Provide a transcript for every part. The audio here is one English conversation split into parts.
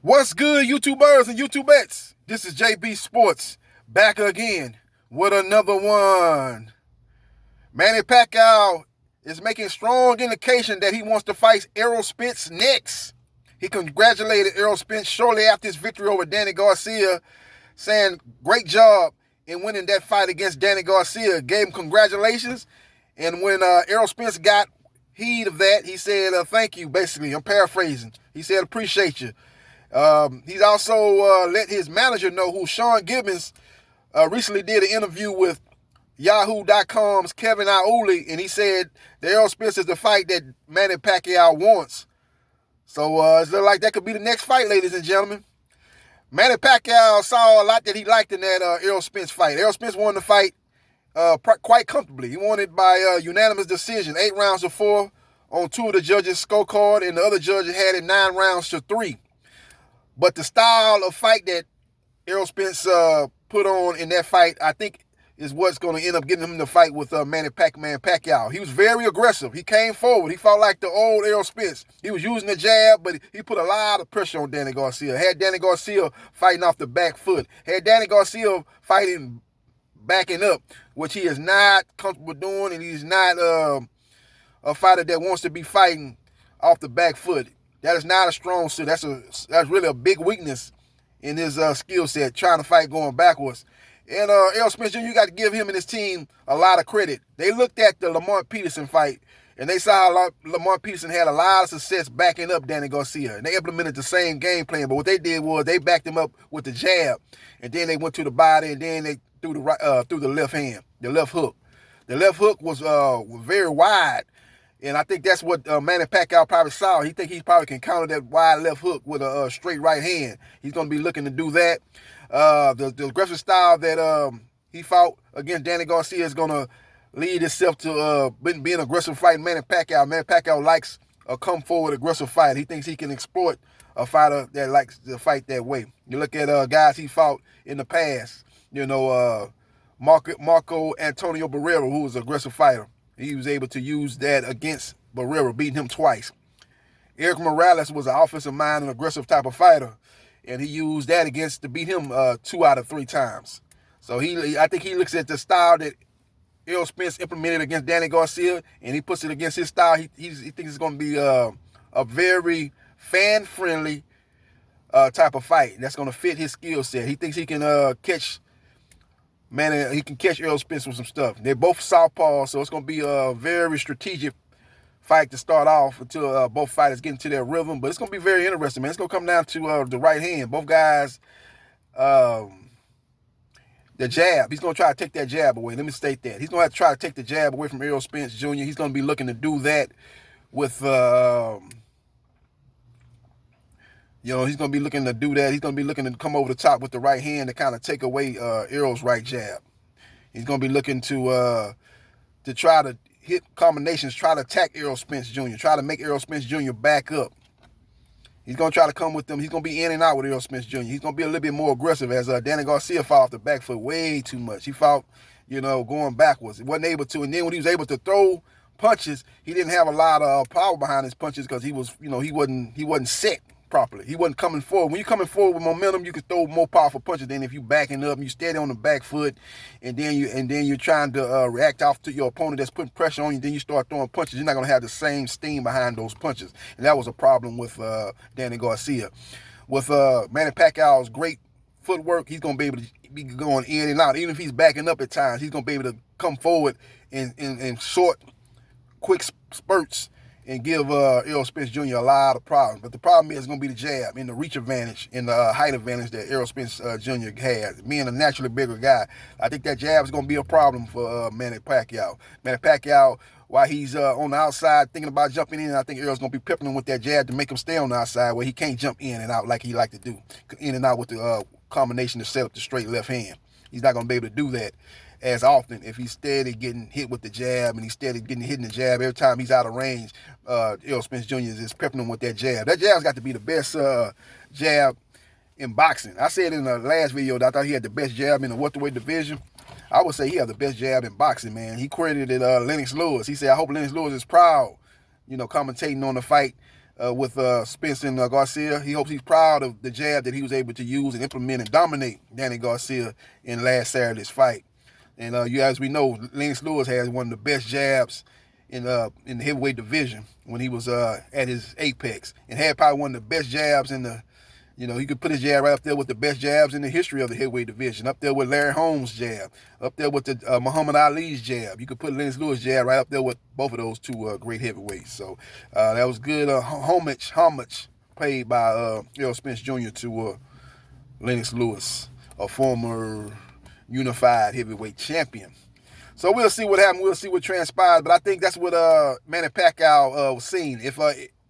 What's good, YouTubers and YouTubettes? This is JBsports back again with another one. Manny Pacquiao is making strong indication that he wants to fight Errol Spence next. He congratulated Errol Spence shortly after his victory over Danny Garcia, saying, "Great job in winning that fight against Danny Garcia." Gave him congratulations. And when Errol Spence got heed of that, he said, "Thank you," basically. I'm paraphrasing. He said, "Appreciate you." He's also let his manager know, who Sean Gibbons recently did an interview with Yahoo.com's Kevin Iuli, and he said that Errol Spence is the fight that Manny Pacquiao wants. So it looks like that could be the next fight, ladies and gentlemen. Manny Pacquiao saw a lot that he liked in that Errol Spence fight. Errol Spence won the fight quite comfortably. He won it by unanimous decision, 8 rounds to 4 on 2 of the judges' scorecard, and the other judges had it 9 rounds to 3. But the style of fight that Errol Spence put on in that fight, I think, is what's going to end up getting him the fight with Manny Pacquiao. He was very aggressive. He came forward. He fought like the old Errol Spence. He was using the jab, but he put a lot of pressure on Danny Garcia. Had Danny Garcia fighting off the back foot. Had Danny Garcia fighting backing up, which he is not comfortable doing, and he's not a fighter that wants to be fighting off the back foot. That is not a strong suit. That's really a big weakness in his skill set, trying to fight going backwards. And Errol Spence Jr., you got to give him and his team a lot of credit. They looked at the Lamont Peterson fight, and they saw how Lamont Peterson had a lot of success backing up Danny Garcia. And they implemented the same game plan, but what they did was they backed him up with the jab, and then they went to the body, and then they threw the left hand, the left hook. The left hook was very wide. And I think that's what Manny Pacquiao probably saw. He think he probably can counter that wide left hook with a straight right hand. He's going to be looking to do that. The aggressive style that he fought against Danny Garcia is going to lead itself to being an aggressive fight. Manny Pacquiao likes a come forward aggressive fight. He thinks he can exploit a fighter that likes to fight that way. You look at guys he fought in the past. You know, Marco Antonio Barrera, who was an aggressive fighter. He was able to use that against Barrera, beating him twice. Eric Morales was an offensive mind and aggressive type of fighter, and he used that to beat him 2 out of 3 times. So I think he looks at the style that Errol Spence implemented against Danny Garcia, and he puts it against his style. He thinks it's going to be a very fan-friendly type of fight that's going to fit his skill set. He thinks he can catch Errol Spence with some stuff. They're both southpaws, so it's going to be a very strategic fight to start off until both fighters get into their rhythm. But it's going to be very interesting, man. It's going to come down to the right hand. Both guys, the jab. He's going to try to take that jab away. Let me state that. He's going to have to try to take the jab away from Errol Spence Jr. He's going to be looking to do that with... he's going to be looking to do that. He's going to be looking to come over the top with the right hand to kind of take away Errol's right jab. He's going to be looking to try to hit combinations, try to attack Errol Spence Jr., try to make Errol Spence Jr. back up. He's going to try to come with them. He's going to be in and out with Errol Spence Jr. He's going to be a little bit more aggressive, as Danny Garcia fought off the back foot way too much. He fought, going backwards. He wasn't able to. And then when he was able to throw punches, he didn't have a lot of power behind his punches because he was, he wasn't set properly. He wasn't coming forward. When you're coming forward with momentum, you can throw more powerful punches than if you backing up and you steady on the back foot, and then you're trying to react off to your opponent that's putting pressure on you. Then you start throwing punches. You're not going to have the same steam behind those punches, and that was a problem with Danny Garcia. With Manny Pacquiao's great footwork, he's going to be able to be going in and out. Even if he's backing up at times, he's going to be able to come forward in short, quick spurts and give Errol Spence Jr. a lot of problems. But the problem is going to be the jab and the reach advantage and the height advantage that Errol Spence Jr. has. Being a naturally bigger guy, I think that jab is going to be a problem for Manny Pacquiao. Manny Pacquiao, while he's on the outside thinking about jumping in, I think Errol's going to be peppering him with that jab to make him stay on the outside where he can't jump in and out like he like to do. In and out with the combination to set up the straight left hand. He's not going to be able to do that as often if he's steady getting hit with the jab and he's steady getting hit in the jab. Every time he's out of range, Errol Spence Jr. is peppering him with that jab. That jab's got to be the best jab in boxing. I said in the last video that I thought he had the best jab in the welterweight division. I would say he has the best jab in boxing, man. He credited Lennox Lewis. He said, I hope Lennox Lewis is proud, commentating on the fight with Spence and Garcia. He hopes he's proud of the jab that he was able to use and implement and dominate Danny Garcia in last Saturday's fight. And as we know, Lennox Lewis has one of the best jabs in the heavyweight division when he was at his apex, and had probably one of the best jabs in the. He could put his jab right up there with the best jabs in the history of the heavyweight division, up there with Larry Holmes' jab, up there with the Muhammad Ali's jab. You could put Lennox Lewis' jab right up there with both of those two great heavyweights. So that was good homage paid by Errol Spence Jr. to Lennox Lewis, a former unified heavyweight champion. So we'll see what happened. We'll see what transpired. But I think that's what Manny Pacquiao was seeing. If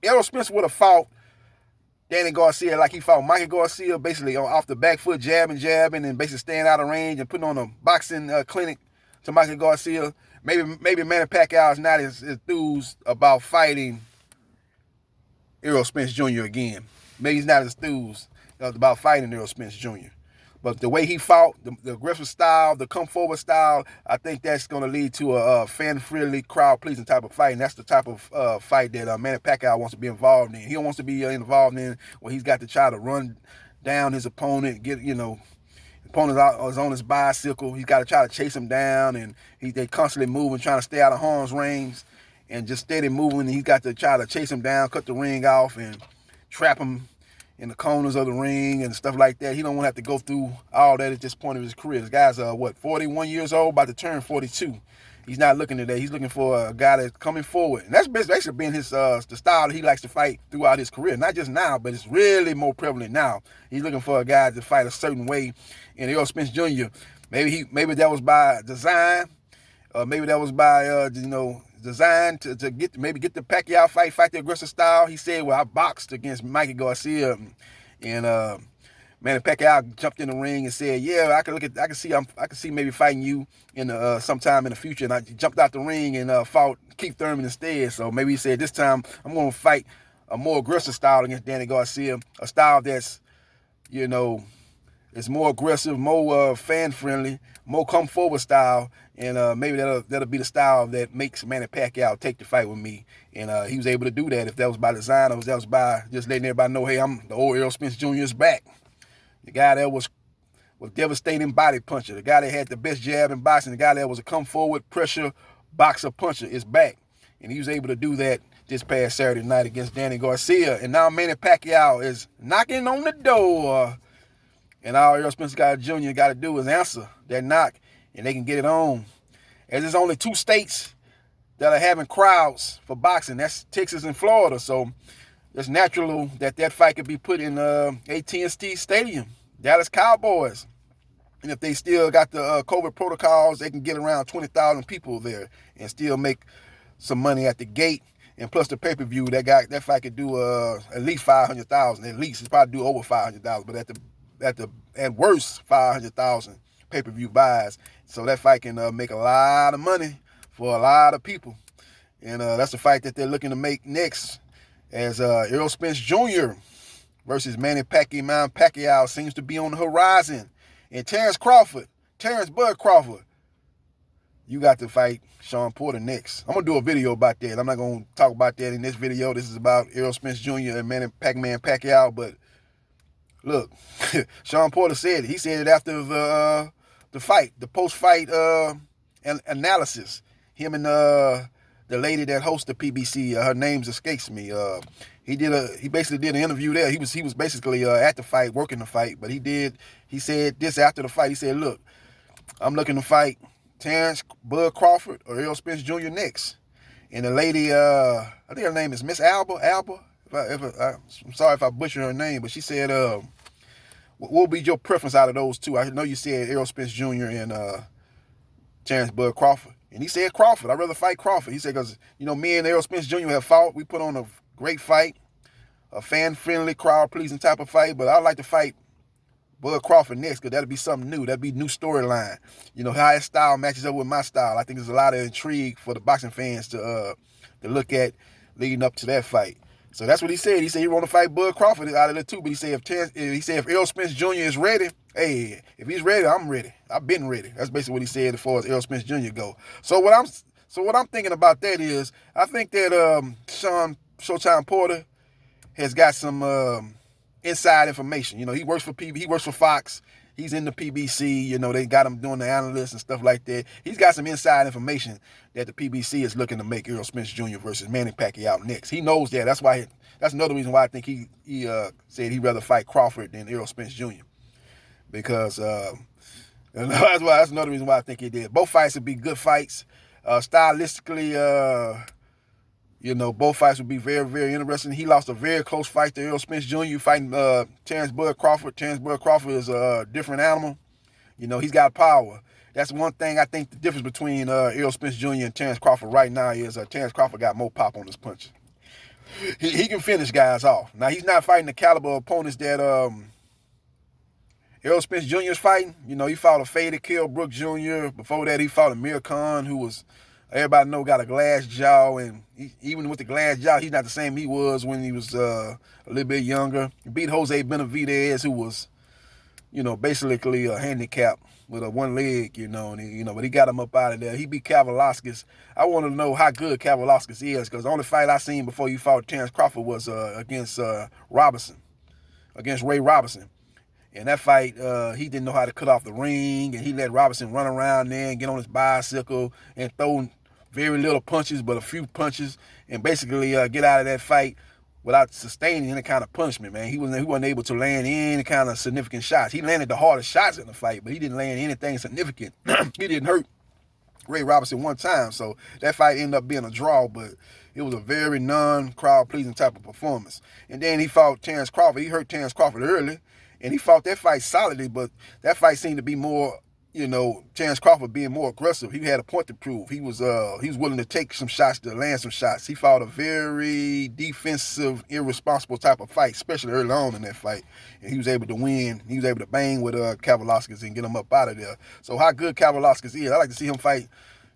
Errol Spence would have fought Danny Garcia like he fought Mikey Garcia, basically off the back foot, jabbing, and basically staying out of range and putting on a boxing clinic to Mikey Garcia, maybe Manny Pacquiao is not as enthused about fighting Errol Spence Jr. again. Maybe he's not as enthused about fighting Errol Spence Jr. But the way he fought, the aggressive style, the come forward style, I think that's going to lead to a fan-friendly, crowd-pleasing type of fight. And that's the type of fight that Manny Pacquiao wants to be involved in. He wants to be involved in where he's got to try to run down his opponent, opponent is on his bicycle. He's got to try to chase him down, and they constantly moving, trying to stay out of harm's range, and just steady moving. And he's got to try to chase him down, cut the ring off, and trap him in the corners of the ring and stuff like that. He don't want to have to go through all that at this point of his career. This guy's 41 years old, about to turn 42. He's not looking at that. He's looking for a guy that's coming forward, and that's basically been his the style that he likes to fight throughout his career. Not just now, but it's really more prevalent now. He's looking for a guy to fight a certain way. And Errol Spence Jr. Maybe that was by design, maybe that was by designed to get the Pacquiao fight the aggressive style. He said, well, I boxed against Mikey Garcia, and Manny Pacquiao jumped in the ring and said, yeah, I can see maybe fighting you in sometime in the future. And I jumped out the ring and fought Keith Thurman instead. So maybe he said, this time I'm going to fight a more aggressive style against Danny Garcia, a style that's, it's more aggressive, more fan-friendly, more come-forward style, and maybe that'll be the style that makes Manny Pacquiao take the fight with me. And he was able to do that. If that was by design or if that was by just letting everybody know, hey, I'm the old Errol Spence Jr. is back. The guy that was devastating body puncher, the guy that had the best jab in boxing, the guy that was a come-forward pressure boxer puncher is back. And he was able to do that this past Saturday night against Danny Garcia. And now Manny Pacquiao is knocking on the door. And all Errol Spence Jr. got to do is answer that knock, and they can get it on. As there's only 2 states that are having crowds for boxing. That's Texas and Florida. So it's natural that fight could be put in AT&T Stadium, Dallas Cowboys. And if they still got the COVID protocols, they can get around 20,000 people there and still make some money at the gate. And plus the pay-per-view, that fight could do at least 500,000. At least it's probably do over 500,000, but at worst 500,000 pay-per-view buys. So that fight can make a lot of money for a lot of people. And that's the fight that they're looking to make next, as Errol Spence Jr. versus Manny Pacquiao seems to be on the horizon. And Terrence Bud Crawford, you got to fight Sean Porter next. I'm going to do a video about that. I'm not going to talk about that in this video. This is about Errol Spence Jr. and Manny Pacquiao. But look, Sean Porter said it. He said it after the fight, the post-fight analysis. Him and the lady that hosts the PBC, her name escapes me. He basically did an interview there. He was basically at the fight, working the fight. But he said this after the fight. He said, look, I'm looking to fight Terrence Bud Crawford or Errol Spence Jr. next. And the lady, I think her name is Miss Alba. I'm sorry if I butchered her name, but she said, what will be your preference out of those two? I know you said Errol Spence Jr. and Terrence Bud Crawford. And he said Crawford. I'd rather fight Crawford. He said, because, me and Errol Spence Jr. have fought. We put on a great fight, a fan-friendly, crowd-pleasing type of fight. But I'd like to fight Bud Crawford next, because that'll be something new. That'll be new storyline. How his style matches up with my style. I think there's a lot of intrigue for the boxing fans to look at leading up to that fight. So that's what he said. He said he want to fight Bud Crawford out of the two. But he said if Errol Spence Jr. is ready, hey, if he's ready, I'm ready. I've been ready. That's basically what he said as far as Errol Spence Jr. go. So what I'm thinking about that is, I think that Showtime Porter has got some inside information. You know, he works for Fox. He's in the PBC. You know, they got him doing the analysts and stuff like that. He's got some inside information that the PBC is looking to make Errol Spence Jr. versus Manny Pacquiao next. He knows that. That's another reason why I think he said he'd rather fight Crawford than Errol Spence Jr. Because that's another reason why I think he did. Both fights would be good fights. Stylistically, you know, both fights would be very, very interesting. He lost a very close fight to Errol Spence Jr. fighting Terrence Bud Crawford. Terrence Bud Crawford is a different animal. You know, he's got power. That's one thing I think the difference between Errol Spence Jr. and Terrence Crawford right now is Terrence Crawford got more pop on his punches. He can finish guys off. Now, he's not fighting the caliber of opponents that Errol Spence Jr. is fighting. You know, he fought a faded Kell Brook Jr. Before that, he fought Amir Khan, who was, everybody know, got a glass jaw. And even with the glass jaw, he's not the same he was when he was a little bit younger. He beat Jose Benavidez, who was, you know, basically a handicap with a one leg, you know, and but he got him up out of there. He beat Kavaliauskas. I want to know how good Kavaliauskas is, because the only fight I seen before you fought Terrence Crawford was against Ray Robinson. And that fight, he didn't know how to cut off the ring, and he let Robinson run around there and get on his bicycle and throw very little punches, but a few punches, and basically get out of that fight without sustaining any kind of punishment, man. He wasn't able to land any kind of significant shots. He landed the hardest shots in the fight, but he didn't land anything significant. He didn't hurt Ray Robinson one time, so that fight ended up being a draw, but it was a very non-crowd-pleasing type of performance. And then he fought Terrence Crawford. He hurt Terrence Crawford early, and he fought that fight solidly, but that fight seemed to be more, you know, Terrence Crawford being more aggressive. He had a point to prove. He was willing to take some shots, to land some shots. He fought a very defensive, irresponsible type of fight, especially early on in that fight. And he was able to win. He was able to bang with Kavaliauskas and get him up out of there. So how good Kavaliauskas is, I like to see him fight,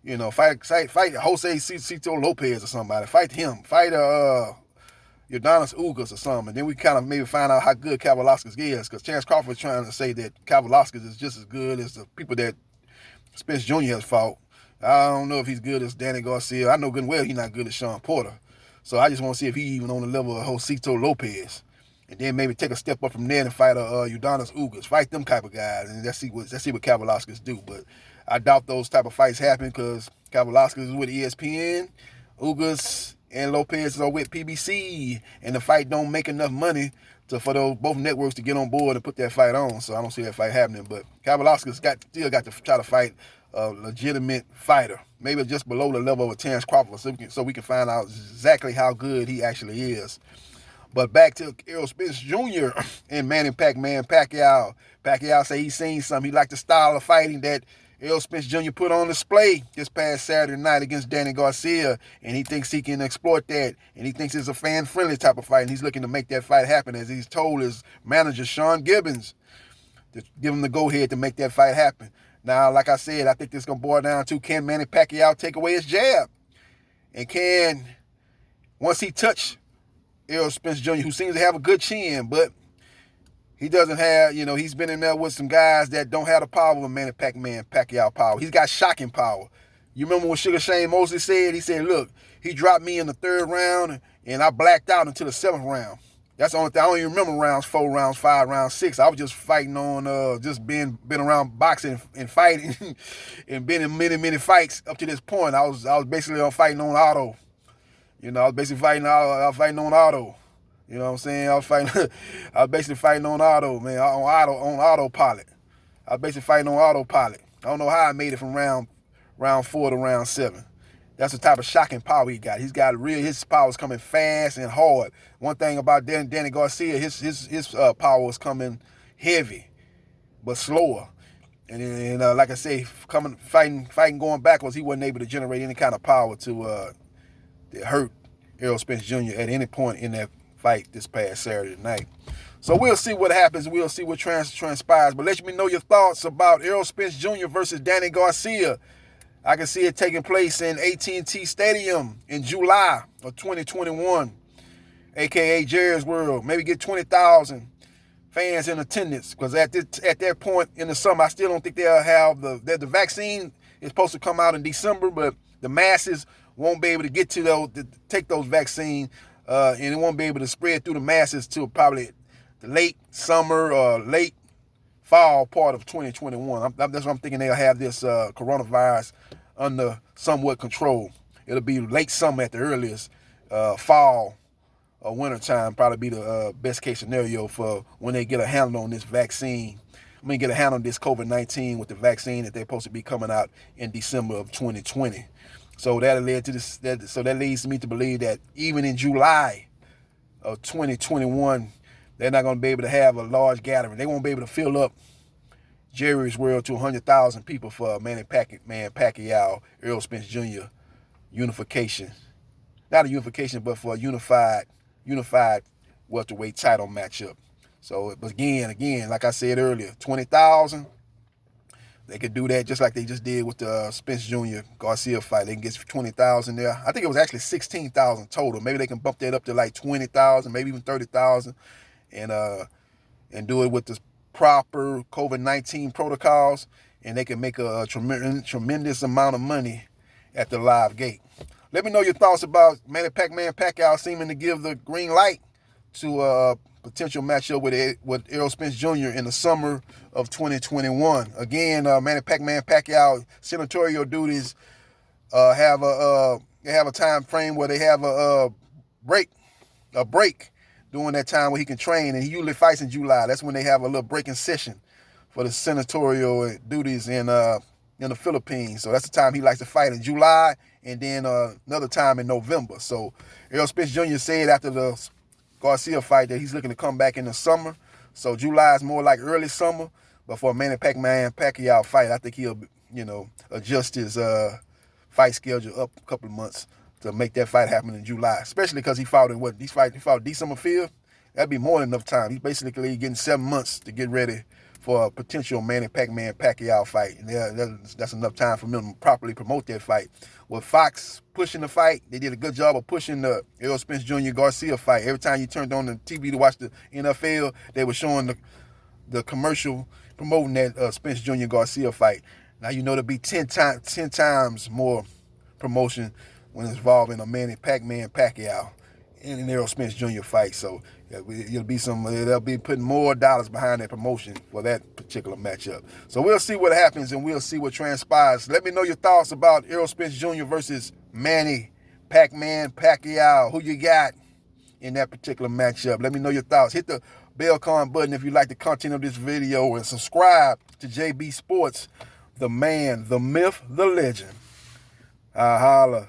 you know, fight Jose Cito Lopez or somebody. Fight him. Fight Udonis Ugas or something. And then we kind of maybe find out how good Kavaliauskas is, because Terrence Crawford is trying to say that Kavaliauskas is just as good as the people that Spence Jr. has fought. I don't know if he's good as Danny Garcia. I know good and well he's not good as Sean Porter. So I just want to see if he's even on the level of Josito Lopez. And then maybe take a step up from there and fight Udonis Ugas. Fight them type of guys, and let's see what Kavaliauskas do. But I doubt those type of fights happen, because Kavaliauskas is with ESPN, Ugas and Lopez are with PBC, and the fight don't make enough money for both networks to get on board and put that fight on. So I don't see that fight happening. But Kavaliauskas still got to try to fight a legitimate fighter, maybe just below the level of Terrence Crawford, so we can find out exactly how good he actually is. But back to Errol Spence Jr. and Manny Pacquiao. Pacquiao say he's seen something. He liked the style of fighting that Errol Spence Jr. put on display this past Saturday night against Danny Garcia, and he thinks he can exploit that, and he thinks it's a fan-friendly type of fight, and he's looking to make that fight happen, as he's told his manager, Sean Gibbons, to give him the go-ahead to make that fight happen. Now, like I said, I think this is going to boil down to, can Manny Pacquiao take away his jab? And once he touch Errol Spence Jr., who seems to have a good chin, but he doesn't have, you know, he's been in there with some guys that don't have the power of Manny Pacquiao power. He's got shocking power. You remember what Sugar Shane Mosley said? He said, look, he dropped me in the 3rd round, and I blacked out until the 7th round. That's the only thing. I don't even remember rounds 4, rounds 5, rounds 6. I was just fighting on, just been around boxing and fighting and been in many, many fights up to this point. I was basically fighting on auto. You know, I was basically fighting on auto. You know what I'm saying? I was basically fighting on auto, man, on autopilot. I was basically fighting on autopilot. I don't know how I made it from round 4 to round 7. That's the type of shocking power he got. His power's coming fast and hard. One thing about Danny Garcia, his power is coming heavy, but slower. And like I say, fighting going backwards, he wasn't able to generate any kind of power to hurt Errol Spence Jr. at any point in that fight this past Saturday night. So we'll see what happens. We'll see what transpires. But let me know your thoughts about Errol Spence Jr. versus Danny Garcia. I can see it taking place in AT&T Stadium in July of 2021, a.k.a. Jerry's World. Maybe get 20,000 fans in attendance, because at that point in the summer, I still don't think they'll have the vaccine is supposed to come out in December, but the masses won't be able to get to take those vaccines and it won't be able to spread through the masses till probably the late summer or late fall part of 2021. That's what I'm thinking. They'll have this coronavirus under somewhat control. It'll be late summer at the earliest. Fall or winter time probably be the best case scenario for when they get a handle on this vaccine. Get a handle on this COVID-19 with the vaccine that they're supposed to be coming out in December of 2020. So that led to this. So that leads me to believe that even in July of 2021, they're not going to be able to have a large gathering. They won't be able to fill up Jerry's World to 100,000 people for Manny Pacquiao, Errol Spence Jr. unification. Not a unification, but for a unified welterweight title matchup. So, but again, like I said earlier, 20,000. They could do that just like they just did with the Spence Jr. Garcia fight. They can get 20,000 there. I think it was actually 16,000 total. Maybe they can bump that up to like 20,000, maybe even 30,000, and do it with the proper COVID-19 protocols, and they can make a tremendous amount of money at the live gate. Let me know your thoughts about Manny Pacquiao seeming to give the green light to a potential matchup with Errol Spence Jr. in the summer of 2021. Again, Manny Pacquiao senatorial duties have a time frame where they have a break during that time where he can train, and he usually fights in July. That's when they have a little breaking session for the senatorial duties in the Philippines. So that's the time he likes to fight, in July, and then another time in November. So Errol Spence Jr. said after the Garcia fight that he's looking to come back in the summer. So July is more like early summer. But for a Manny Pacquiao fight, I think he'll adjust his fight schedule up a couple of months to make that fight happen in July. Especially because he fought December 5th. That'd be more than enough time. He's basically getting 7 months to get ready for a potential Manny Pacquiao fight. And that's enough time for him to properly promote that fight. With Fox pushing the fight, they did a good job of pushing the Errol Spence Jr. Garcia fight. Every time you turned on the TV to watch the NFL, they were showing the commercial promoting that Spence Jr. Garcia fight. Now you know there'll be 10 times more promotion when it's involving a Manny Pacquiao in an Errol Spence Jr. fight. So they'll be putting more dollars behind that promotion for that particular matchup. So we'll see what happens, and we'll see what transpires. Let me know your thoughts about Errol Spence Jr. versus Manny Pacquiao. Who you got in that particular matchup? Let me know your thoughts. Hit the bell button if you like the content of this video, and subscribe to JB Sports, the man, the myth, the legend. Holla.